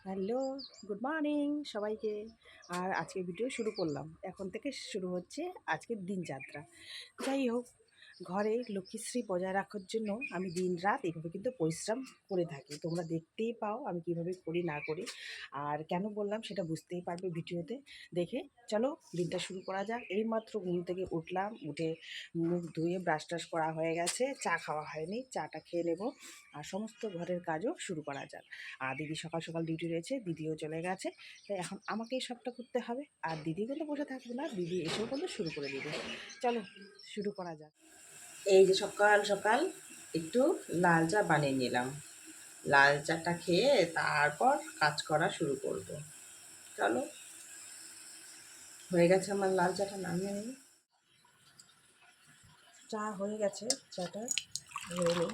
Hello, good morning সবাইকে। আর আজকে video শুরু করলাম। এখন থেকে শুরু হচ্ছে আজকের দিনযাত্রা। যাই হোক, ঘরে লক্ষ্মীশ্রী বজায় রাখার জন্য আমি দিনরাত এইভাবে কিন্তু পরিশ্রম করে থাকি। তোমরা দেখতেই পাও আমি কীভাবে করি না করি। আর কেন বললাম সেটা বুঝতেই পারবে ভিডিওতে দেখে। চলো দিনটা শুরু করা যাক। এইমাত্র ঘুম থেকে উঠলাম, উঠে মুখ ধুয়ে ব্রাশ টাশ করা হয়ে গেছে, চা খাওয়া হয়নি, চাটা খেয়ে নেব। আর সমস্ত ঘরের কাজও শুরু করা যাক। আর দিদি সকাল সকাল ডিউটি রয়েছে, দিদিও চলে গেছে, তাই এখন আমাকেই সবটা করতে হবে। আর দিদি কিন্তু বসে থাকবে না, দিদি এসেও কিন্তু শুরু করে দিবে। চলো শুরু করা যাক। এই যে সকাল সকাল একটু লাল চা বানিয়ে নিলাম। লাল চাটা খেয়ে তারপর কাজ করা শুরু করব। চলো, হয়ে গেছে আমার লাল চাটা, নামিয়ে নিই। চা হয়ে গেছে, চাটা ধরে নিই।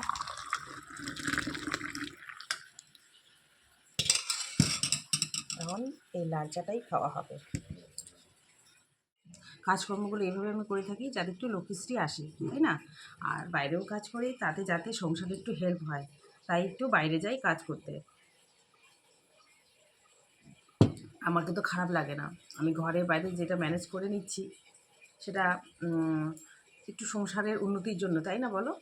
এখন এই লাল চাটাই খাওয়া হবে। কাজকর্মগুলো এভাবে আমি করে থাকি যাতে একটু লক্ষ্মীশ্রী আসে, তাই না? আর বাইরেও কাজ করি তাতে যাতে সংসারে একটু হেল্প হয়, তাই একটু বাইরে যাই কাজ করতে। আমার কিন্তু খারাপ লাগে না, আমি ঘরে বাইরে যেটা ম্যানেজ করে নিচ্ছি সেটা একটু সংসারের উন্নতির জন্য, তাই না বলো?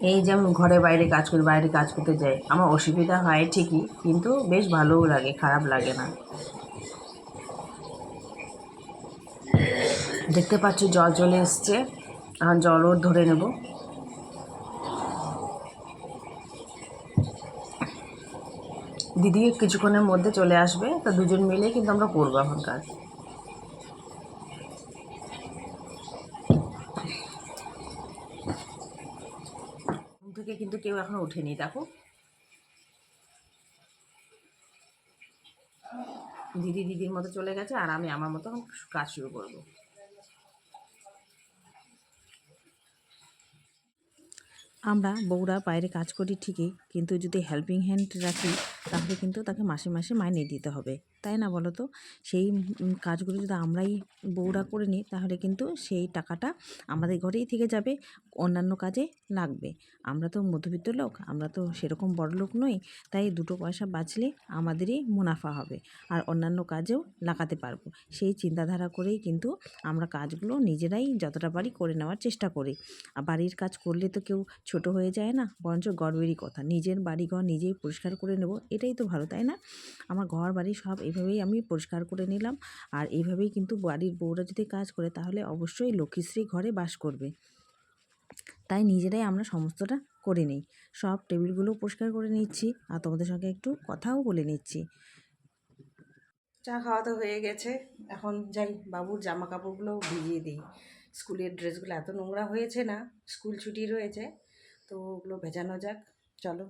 এই যে আমি ঘরে বাইরে কাজ করি, বাইরে কাজ করতে যাই, আমার অসুবিধা হয় ঠিকই, কিন্তু বেশ ভালোও লাগে, খারাপ লাগে না। দেখতে পাচ্ছ জল চলে এসছে, এখন জলও ধরে নেব। দিদি কিছুক্ষণের মধ্যে চলে আসবে, তা দুজন মিলে কিন্তু আমরা করবো এখন কাজ। ঘুম থেকে কিন্তু কেউ এখনো ওঠেনি, দেখো। দিদি দিদির মতো চলে গেছে, আর আমি আমার মতো কাজ শুরু করবো। আমরা বউরা বাইরে কাজ করি ঠিকই, কিন্তু যদি হেল্পিং হ্যান্ড রাখি তাহলে কিন্তু তাকে মাসে মাসে মাইনে দিতে হবে, তাই না বলো তো? সেই কাজগুলো যদি আমরাই বউরা করে নিই তাহলে কিন্তু সেই টাকাটা আমাদের ঘরেই থেকে যাবে, অন্যান্য কাজে লাগবে। আমরা তো মধ্যবিত্ত লোক, আমরা তো সেরকম বড় লোক নই, তাই দুটো পয়সা বাঁচলে আমাদেরই মুনাফা হবে, আর অন্যান্য কাজেও লাগাতে পারবো। সেই চিন্তাধারা করেই কিন্তু আমরা কাজগুলো নিজেরাই যতটা পারি করে নেওয়ার চেষ্টা করি। আর বাড়ির কাজ করলে তো কেউ ছোট হয়ে যায় না, বরঞ্চ গর্বেরই কথা। নিজের বাড়িঘর নিজেই পরিষ্কার করে নেব, এটাই তো ভালো, তাই না? আমার ঘর বাড়ি সব এইভাবেই আমি পরিষ্কার করে নিলাম। আর এইভাবেই কিন্তু বাড়ির বউরা যদি কাজ করে তাহলে অবশ্যই লক্ষ্মীশ্রী ঘরে বাস করবে। তাই নিজেরাই আমরা সমস্তটা করে নিই। সব টেবিলগুলো পরিষ্কার করে নিচ্ছি, আর তোমাদের সঙ্গে একটু কথাও বলে নিচ্ছি। চা খাওয়া তো হয়ে গেছে, এখন যাই বাবুর জামা কাপড়গুলো ভিজিয়ে দিই। স্কুলের ড্রেসগুলো এত নোংরা হয়েছে না, স্কুল ছুটি রয়েছে, তো ওগুলো ভেজানো যাক। চলো,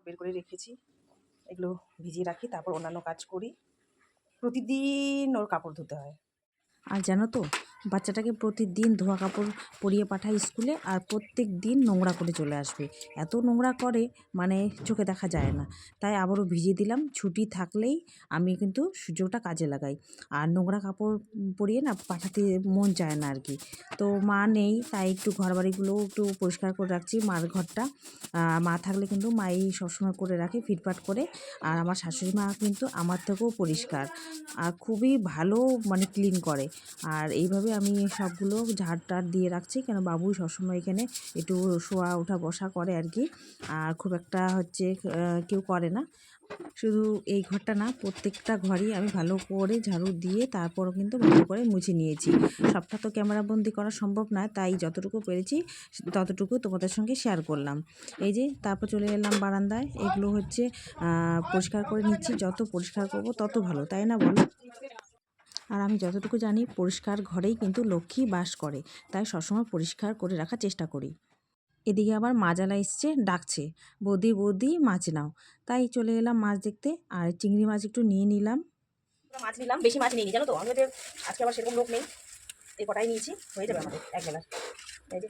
বের করে রেখেছি, এগুলো ভিজিয়ে রাখি, তারপর অন্যান্য কাজ করি। প্রতিদিন ওর কাপড় ধুতে হয়। আর জানো তো, বাচ্চাটাকে প্রতিদিন ধোয়া কাপড় পরিয়ে পাঠাই স্কুলে, আর প্রত্যেক দিন নোংরা করে চলে আসবে। এত নোংরা করে মানে চোখে দেখা যায় না। তাই আবারও ভিজিয়ে দিলাম, ছুটি থাকলেই আমি কিন্তু সুযোগটা কাজে লাগাই। আর নোংরা কাপড় পরিয়ে না পাঠাতে মন চায় না আর কি। তো মা নেই, তাই একটু ঘর বাড়িগুলোও একটু পরিষ্কার করে রাখছি, মার ঘরটা। মা থাকলে কিন্তু মাই সবসময় করে রাখে ফিটফাট করে। আর আমার শাশুড়ি মা কিন্তু আমার থেকেও পরিষ্কার, আর খুবই ভালো মানে ক্লিন করে। আর এইভাবে আমি সবগুলো ঝাড় টাড় দিয়ে রাখছি, কেন বাবুই সবসময় এখানে একটু শোয়া ওঠা বসা করে আর কি। আর খুব একটা হচ্ছে কেউ করে না। শুধু এই ঘরটা না, প্রত্যেকটা ঘরই আমি ভালো করে ঝাড়ু দিয়ে তারপরও কিন্তু ভালো করে মুছে নিয়েছি। সবটা তো ক্যামেরাবন্দি করা সম্ভব নয়, তাই যতটুকু পেরেছি ততটুকু তোমাদের সঙ্গে শেয়ার করলাম। এই যে তারপর চলে এলাম বারান্দায়, এগুলো হচ্ছে পরিষ্কার করে নিচ্ছি। যত পরিষ্কার করব তত ভালো, তাই না বলো? আর আমি যতটুকু জানি পরিষ্কার ঘরেই কিন্তু লক্ষ্মী বাস করে, তাই সবসময় পরিষ্কার করে রাখার চেষ্টা করি। এদিকে আবার মাজালা এসছে, ডাকছে, বৌদি বৌদি মাছ নাও। তাই চলে এলাম মাছ দেখতে, আর চিংড়ি মাছ একটু নিয়ে নিলাম। মাছ নিলাম, বেশি মাছ নিই জানো তো, আমাদের আজকে আবার সেরকম লোক নেই, এই কটাই নিয়েছি, হয়ে যাবে আমাদের একবেলা। এই যে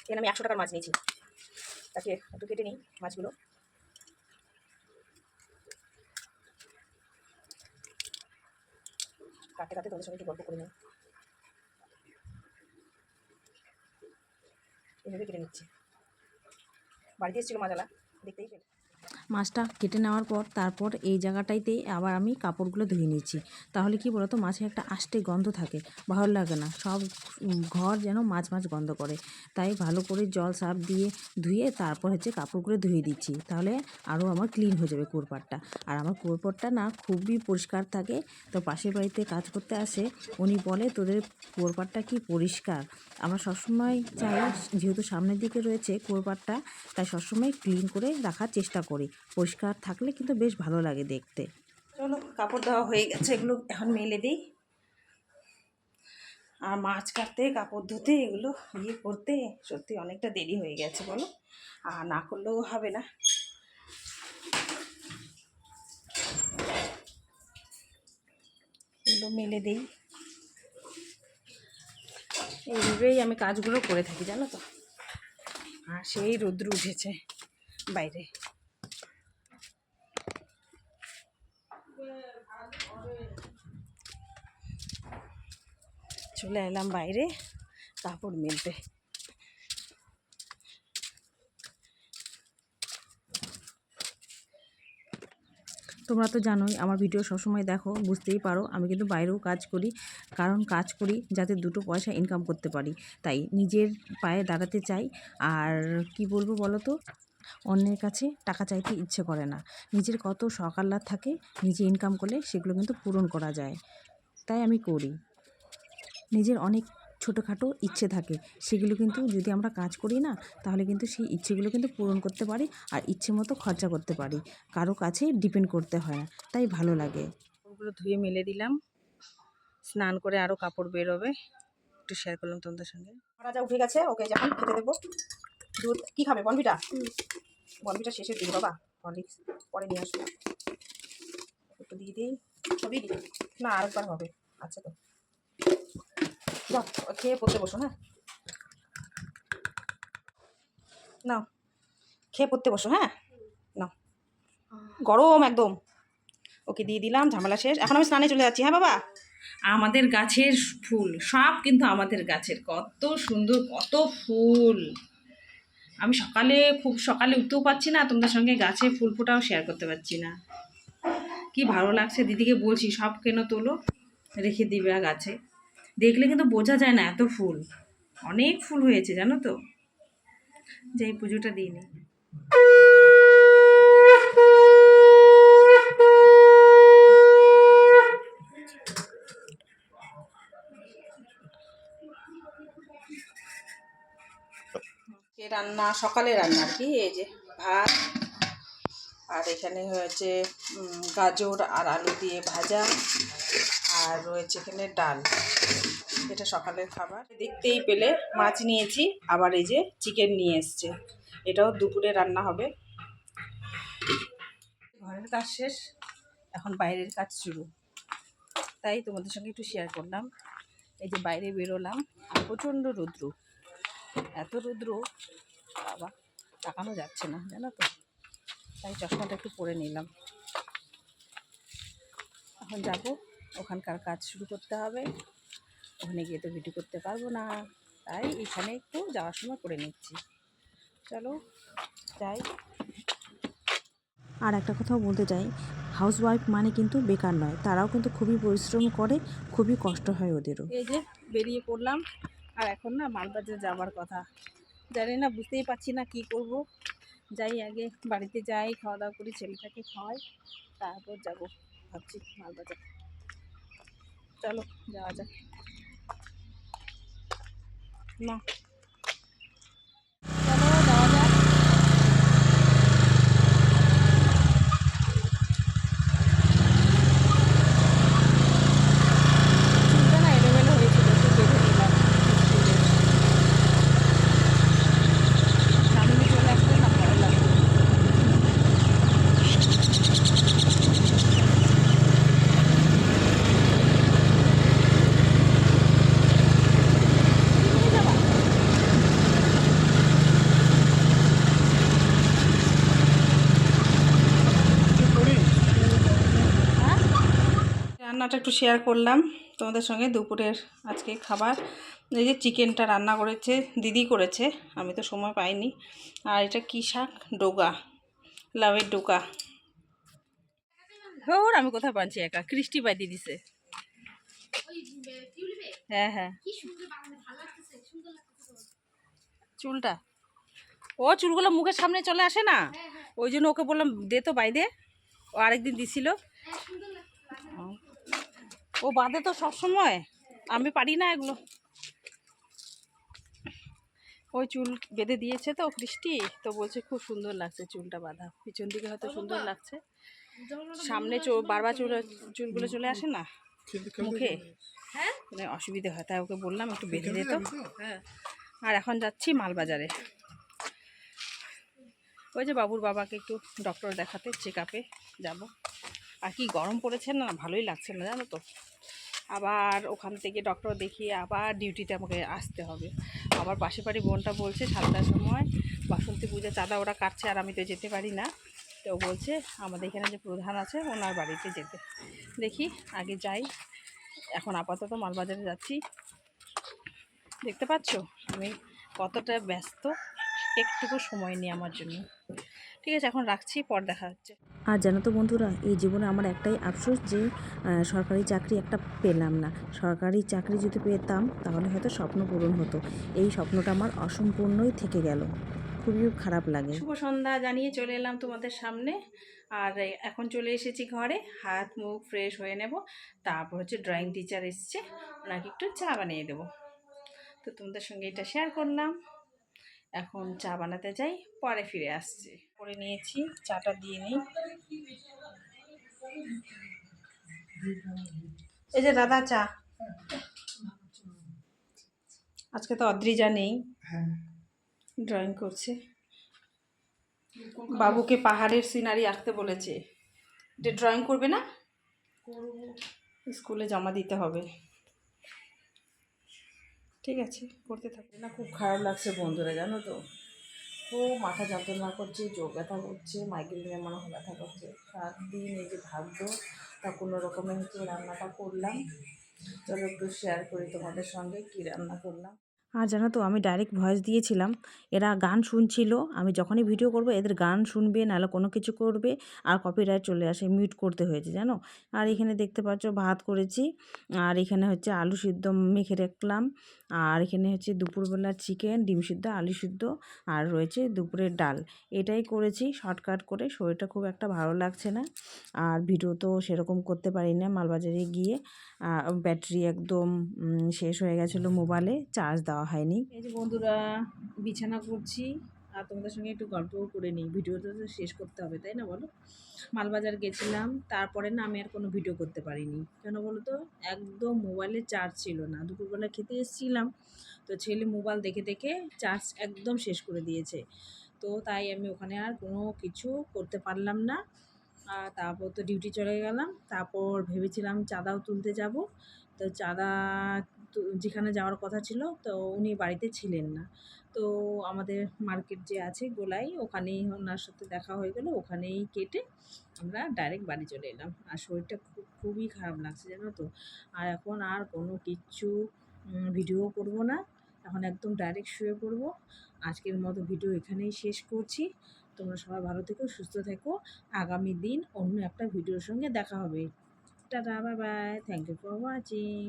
এখানে আমি 100 টাকার মাছ নিয়েছি, তাকে একটু কেটে নিই মাছগুলো। কাটতে কাটতে তোমাদের সঙ্গে একটু গল্প করে নিই, এভাবে কেটে নিচ্ছি। বাড়িতে এসেছিলো মাজালা, দেখতেই পেলে মাছটা কেটে নেওয়ার পর তারপর এই জায়গাটাইতে আবার আমি কাপড়গুলো ধুয়ে নিচ্ছি। তাহলে কি বলতো, মাছে একটা আষ্টে গন্ধ থাকে, ভালো লাগে না, সব ঘর যেন মাছ মাছ গন্ধ করে। তাই ভালো করে জল সার্ফ দিয়ে ধুয়ে তারপর হচ্ছে কাপড়গুলো ধুয়ে দিচ্ছি, তাহলে আরও আমার ক্লিন হয়ে যাবে কুয়োরপাড়টা। আর আমার কুয়োরপাড়টা না খুবই পরিষ্কার থাকে। তো পাশের বাড়িতে কাজ করতে আসে, উনি বলে তোদের কুয়োরপাড়টা কি পরিষ্কার। আমরা সবসময় চাই, যেহেতু সামনের দিকে রয়েছে কুয়োরপাড়টা, তাই সবসময় ক্লিন করে রাখার চেষ্টা করি। পরিষ্কার থাকলে কিন্তু বেশ ভালো লাগে দেখতে। চলো, কাপড় দেওয়া হয়ে গেছে, এগুলো এখন মেলে দিই। আর মাছ কাটতে, কাপড় ধুতে, এগুলো করতে সত্যি অনেকটা দেরি হয়ে গেছে বলো, আর না করলেও হবে না। এগুলো মেলে দিই, এইভাবেই আমি কাজগুলো করে থাকি জানো তো। আর সেই রৌদ্র উঠেছে বাইরে, চলে এলাম বাইরে কাপড় মেলতে। তোমরা তো জানোই, আমার ভিডিও সবসময় দেখো, বুঝতেই পারো আমি কিন্তু বাইরেও কাজ করি। কারণ কাজ করি যাতে দুটো পয়সা ইনকাম করতে পারি, তাই নিজের পায়ে দাঁড়াতে চাই। আর কি বলবো বলো তো, অন্যের কাছে টাকা চাইতে ইচ্ছে করে না। নিজের কত শখ আহ্লাদ থাকে, নিজে ইনকাম করলে সেগুলো কিন্তু পূরণ করা যায়, তাই আমি করি। নিজের অনেক ছোটোখাটো ইচ্ছে থাকে, সেগুলো কিন্তু যদি আমরা কাজ করি না, তাহলে কিন্তু সেই ইচ্ছেগুলো কিন্তু পূরণ করতে পারি, আর ইচ্ছে মতো খরচা করতে পারি, কারো কাছে ডিপেন্ড করতে হয় না, তাই ভালো লাগে। ওগুলো ধুয়ে মেলে দিলাম, স্নান করে আরও কাপড় বেরোবে, একটু শেয়ার করলাম তোমাদের সঙ্গে। রাজা উঠে গেছে, ওকে যখন খেতে দেবো। দুধ কি খাবে? বনভিটা? বনভিটা শেষের দিন বাবা, হরলিক্স পরে নিয়ে আসবো। একটু দিয়ে দিই, সবই দিই না, আরেকবার হবে। আচ্ছা তো যাও, খেয়ে পড়তে বসো। হ্যাঁ নাও, খেয়ে পড়তে বসো। হ্যাঁ নাও, গরম একদম। ওকে দিয়ে দিলাম, ঝামেলা শেষ। এখন আমি স্নানে চলে যাচ্ছি। হ্যাঁ বাবা, আমাদের গাছের ফুল সব কিন্তু আমাদের গাছের, কত সুন্দর কত ফুল। আমি খুব সকালে উঠতেও পারছি না, তোমাদের সঙ্গে গাছে ফুল ফোটাও শেয়ার করতে পারছি না। কি ভালো লাগছে, দিদিকে বলছি সব কেন তোলো, রেখে দিবে গাছে। দেখলে কিন্তু বোঝা যায় না এত ফুল, অনেক ফুল হয়েছে জানো তো। যাই পুজোটা দিই নি। রান্না, সকালে রান্না আর কি, এই যে ভাত, আর এখানে হয়েছে গাজর আর আলু দিয়ে ভাজা, আর রয়েছে এখানে ডাল। এটা সকালের খাবার। দেখতেই পেলে মাছ নিয়েছি, আবার এই যে চিকেন নিয়ে এসছে, এটাও দুপুরে রান্না হবে। ঘরের কাজ শেষ, এখন বাইরের কাজ শুরু, তাই তোমাদের সঙ্গে একটু শেয়ার করলাম। এই যে বাইরে বেরোলাম, আর প্রচণ্ড রৌদ্র, এত রৌদ্র বাবা, তাকানো যাচ্ছে না জানো তো, তাই চশমাটা একটু পরে নিলাম। এখন যাব, ওখানকার কাজ শুরু করতে হবে, ওখানে গিয়ে তো ভিডিও করতে পারবো না, তাই এখানে একটু যাওয়ার সময় করে নিচ্ছি। চলো যাই। আর একটা কথাও বলতে চাই, হাউসওয়াইফ মানে কিন্তু বেকার নয়, তারাও কিন্তু খুবই পরিশ্রম করে, খুবই কষ্ট হয় ওদেরও। এই যে বেরিয়ে পড়লাম, আর এখন না মালবাজার যাবার কথা, জানি না, বুঝতেই পারছি না কি করব। যাই আগে বাড়িতে যাই, খাওয়া দাওয়া করি, ছেলেটাকে খাওয়াই, তারপর যাব ভাবছি মালবাজার। চলো যাওয়া যাক। না চলো যাওয়া যাক। চুলটা না এলোমেলো হয়েছিল, একটু বেঁধে নিলাম। সামনে চলে আসলে না ভালো লাগবে। রান্নাটা একটু শেয়ার করলাম তোমাদের সঙ্গে, দুপুরের আজকে খাবার। এই যে চিকেনটা রান্না করেছে দিদি, করেছে, আমি তো সময় পাইনি। আর এটা কী শাক? ডোগা, লাভের টোকা। ওর আমি কোথায় বানছি একা, কৃষ্টি বাঁধিয়ে দিছে। হ্যাঁ হ্যাঁ, চুলটা ও চুলগুলো মুখের সামনে চলে আসে না, ওই জন্য ওকে বললাম দে তো বাইদে। ও আরেকদিন দিছিল। ও বাঁধে তো সব সময়, আমি পারি না এগুলো। ওই চুল বেঁধে দিয়েছে তো কৃষ্টি, তো বলছে খুব সুন্দর লাগছে চুলটা বাঁধা, পিছন দিকে হয়তো সুন্দর লাগছে, সামনে বারবার চুলগুলো চলে আসে না মুখে, মানে অসুবিধে হয়, তাই ওকে বললাম একটু বেঁধে দিত। আর এখন যাচ্ছি মালবাজারে, ওই যে বাবুর বাবাকে একটু ডক্টর দেখাতে, চেক আপে যাবো। আর কি গরম পড়েছে না, ভালোই লাগছে না জানো তো। আবার ওখান থেকে ডক্টর দেখিয়ে আবার ডিউটিতে আমাকে আসতে হবে। আবার পাশে বাড়ি বোনটা বলছে 7টার সময় বাসন্তী পূজা চাঁদা ওরা কাটছে, আর আমি তো যেতে পারি না। তো বলছে আমাদের এখানে যে প্রধান আছে ওনার বাড়িতে যেতে, দেখি আগে যাই। এখন আপাতত মালবাজারে যাচ্ছি। দেখতে পাচ্ছ আমি কতটা ব্যস্ত, একটুকু সময় নেই আমার জন্য। ঠিক আছে, এখন রাখছি, পর দেখা হচ্ছে। আর জানো তো বন্ধুরা, এই জীবনে আমার একটাই আফসোস যে সরকারি চাকরি একটা পেলাম না। সরকারি চাকরি যদি পেতাম তাহলে হয়তো স্বপ্ন পূরণ হতো। এই স্বপ্নটা আমার অসম্পূর্ণই থেকে গেল, খুবই খারাপ লাগে। শুভ সন্ধ্যা জানিয়ে চলে এলাম তোমাদের সামনে। আর এখন চলে এসেছি ঘরে, হাত মুখ ফ্রেশ হয়ে নেব। তারপর হচ্ছে ড্রয়িং টিচার এসছে, ওনাকে একটু চা বানিয়ে দেবো। তো তোমাদের সঙ্গে এটা শেয়ার করলাম। এখন চা বানাতে যাই, পরে ফিরে আসছি। করে নিয়েছি, চাটা দিয়ে নিই। এই যে দাদা চা। আজকে তো অদ্রিজা নেই, ড্রয়িং করছে। বাবুকে পাহাড়ের সিনারি আঁকতে বলেছে, এটা ড্রয়িং করবে না, স্কুলে জমা দিতে হবে। ঠিক আছে, করতে থাকবে না। খুব খারাপ লাগছে বন্ধুরা জানো তো, খুব মাথা যন্ত্রণা করছে, চোখ ব্যথা করছে, মাইগ্রেনের মনে হয় ব্যথা করছে। সারাদিন এই যে ভাগ্য, তা কোনো রকমে হচ্ছে রান্নাটা করলাম। চলো একটু শেয়ার করি তোমাদের সঙ্গে কী রান্না করলাম। আর জানো তো আমি ডাইরেক্ট ভয়েস দিয়েছিলাম, এরা গান শুনছিল, আমি যখনই ভিডিও করব এদের গান শুনবে, নাহলে কোনো কিছু করবে, আর কপিরাইট চলে আসে, মিউট করতে হয়েছে জানো। আর এখানে দেখতে পাচ্ছ ভাত করেছি, আর এখানে হচ্ছে আলু সিদ্ধ মেখে রাখলাম, আর এখানে হচ্ছে দুপুরবেলার চিকেন, ডিম সিদ্ধ, আলু সিদ্ধ, আর রয়েছে দুপুরের ডাল। এটাই করেছি শর্টকাট করে, শরীরটা খুব একটা ভালো লাগছে না। আর ভিডিও তো সেরকম করতে পারি না, মালবাজারে গিয়ে ব্যাটারি একদম শেষ হয়ে গেছিলো মোবাইলে, চার্জ দেওয়া হয়নি। এই যে বন্ধুরা বিছানা করছি, আর তোমাদের সঙ্গে একটু গল্পও করে নিই, ভিডিওটা তো শেষ করতে হবে তাই না বলো। মালবাজার গেছিলাম, তারপরে না আমি আর কোনো ভিডিও করতে পারিনি, কেন বলো তো, একদম মোবাইলে চার্জ ছিল না। দুপুরবেলা খেতে এসেছিলাম, তো ছেলে মোবাইল দেখে দেখে চার্জ একদম শেষ করে দিয়েছে। তো তাই আমি ওখানে আর কোনো কিছু করতে পারলাম না। আর তারপর তো ডিউটি চলে গেলাম। তারপর ভেবেছিলাম চাঁদাও তুলতে যাব, তো চাঁদা যেখানে যাওয়ার কথা ছিল তো উনি বাড়িতে ছিলেন না। তো আমাদের মার্কেট যে আছে গোলাই, ওখানেই ওনার সাথে দেখা হয়ে গেল, ওখানেই কেটে আমরা ডাইরেক্ট বাড়ি চলে এলাম। আর শরীরটা খুবই খারাপ লাগছে জানো তো। আর এখন আর কোনো কিচ্ছু ভিডিও করব না, এখন একদম ডাইরেক্ট শুয়ে পড়বো। আজকের মতো ভিডিও এখানেই শেষ করছি। তোমরা সবাই ভালো থেকো, সুস্থ থেকো। আগামী দিন অন্য একটা ভিডিওর সঙ্গে দেখা হবে। Tata, bye bye, thank you for watching.